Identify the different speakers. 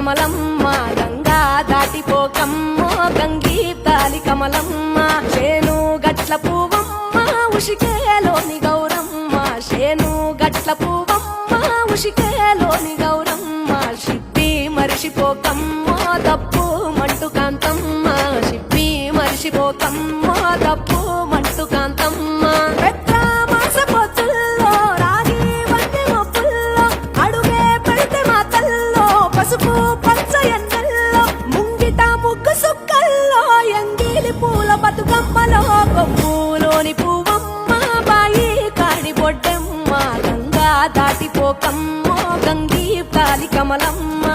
Speaker 1: కమలమ్మ గంగా దాటిపోకమ్మో గంగీ తాలి కమలమ్మ చేను గట్ల పువ్వమ్మ ఉషికేలోని గౌరమ్మ చేను గట్ల పువ్వమ్మ ఉషికేలోని గౌరమ్మ షిప్పి మరిషిపోకమ్మో దప్పు మంటు కాంతమ్మ షిప్పి మరిషిపోకమ్మో దప్పు మంటు కాంతమ్మ పసుపు పచ్చ ఎండల్లో ముంగిట ముగ్గు సుక్కల్లో ఎంగిలి పూల బతుకమ్మలో కొమ్ములోని పువ్వమ్మ బాయి కాడి బొడ్డెమ్మ గంగా దాటిపోకమ్మో గంగీ తాలి కమలమ్మ